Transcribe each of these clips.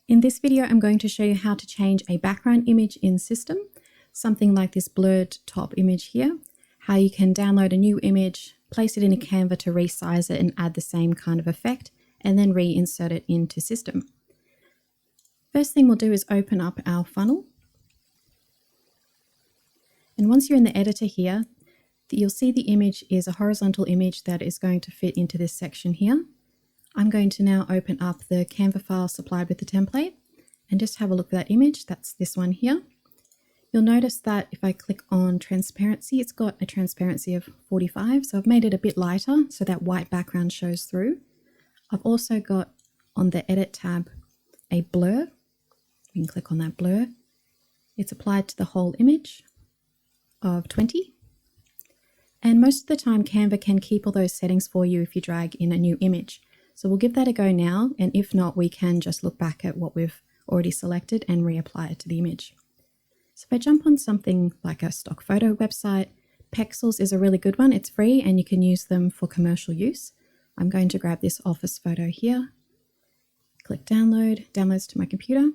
In this video, I'm going to show you how to change a background image in Systeme, something like this blurred top image here, how you can download a new image, place it in a Canva to resize it and add the same kind of effect, and then reinsert it into Systeme. First thing we'll do is open up our funnel. And once you're in the editor here, you'll see the image is a horizontal image that is going to fit into this section here. I'm going to now open up the Canva file supplied with the template and just have a look at that image. That's this one here. You'll notice that if I click on transparency, it's got a transparency of 45. So I've made it a bit lighter so that white background shows through. I've also got on the edit tab a blur. You can click on that blur. It's applied to the whole image of 20. And most of the time Canva can keep all those settings for you if you drag in a new image. So we'll give that a go now, and if not, we can just look back at what we've already selected and reapply it to the image. So if I jump on something like a stock photo website, Pexels is a really good one. It's free and you can use them for commercial use. I'm going to grab this office photo here, click download, downloads to my computer.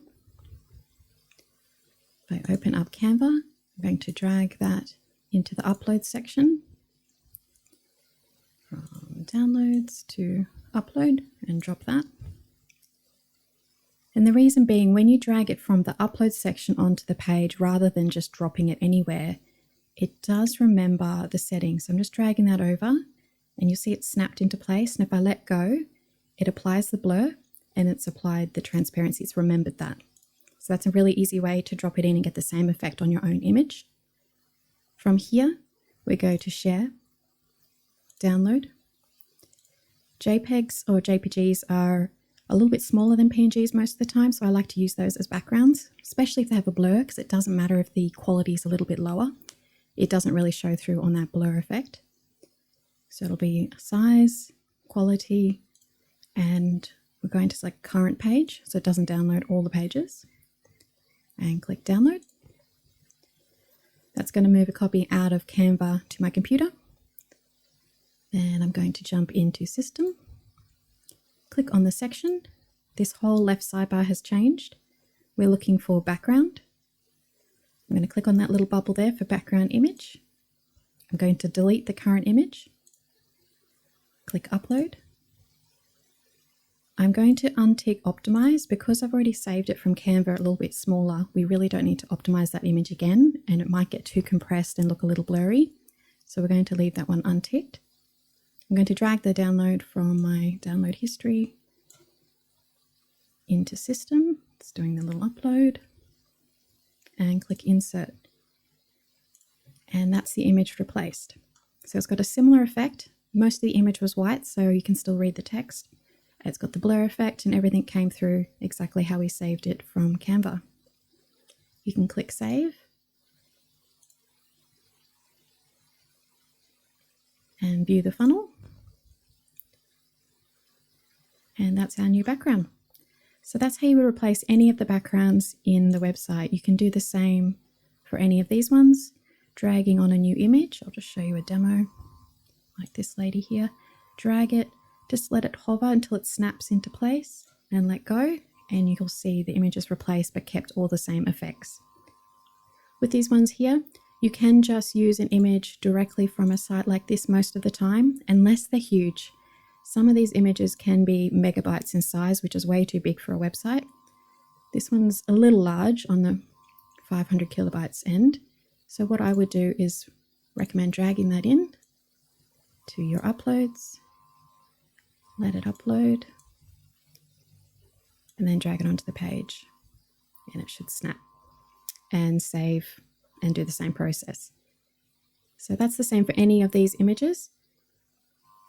If I open up Canva, I'm going to drag that into the upload section. From downloads to upload and drop that. And the reason being, when you drag it from the upload section onto the page rather than just dropping it anywhere, it does remember the settings. So I'm just dragging that over and you'll see it snapped into place. And if I let go, it applies the blur and it's applied the transparency. It's remembered that. So that's a really easy way to drop it in and get the same effect on your own image. From here, we go to share, download. JPEGs or JPGs are a little bit smaller than PNGs most of the time, so I like to use those as backgrounds, especially if they have a blur, because it doesn't matter if the quality is a little bit lower. It doesn't really show through on that blur effect. So it'll be size, quality, and we're going to select current page, so it doesn't download all the pages. And click download. That's going to move a copy out of Canva to my computer. Then I'm going to jump into Systeme, click on the section. This whole left sidebar has changed. We're looking for background. I'm going to click on that little bubble there for background image. I'm going to delete the current image. Click upload. I'm going to untick optimize because I've already saved it from Canva a little bit smaller. We really don't need to optimize that image again and it might get too compressed and look a little blurry. So we're going to leave that one unticked. I'm going to drag the download from my download history into Systeme. It's doing the little upload and click insert. And that's the image replaced. So it's got a similar effect. Most of the image was white, so you can still read the text. It's got the blur effect and everything came through exactly how we saved it from Canva. You can click save. And view the funnel. And that's our new background. So that's how you would replace any of the backgrounds in the website. You can do the same for any of these ones. Dragging on a new image. I'll just show you a demo like this lady here. Drag it, just let it hover until it snaps into place and let go. And you'll see the image is replaced but kept all the same effects. With these ones here, you can just use an image directly from a site like this most of the time, unless they're huge. Some of these images can be megabytes in size, which is way too big for a website. This one's a little large on the 500 kilobytes end. So what I would do is recommend dragging that in to your uploads, let it upload, and then drag it onto the page. And it should snap and save and do the same process. So that's the same for any of these images.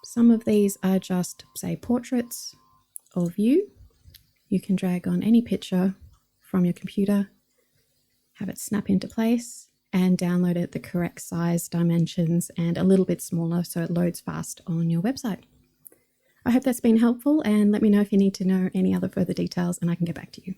Some of these are just, say, portraits of you. You can drag on any picture from your computer, have it snap into place, and download it the correct size, dimensions, and a little bit smaller so it loads fast on your website. I hope that's been helpful, and let me know if you need to know any other further details and I can get back to you.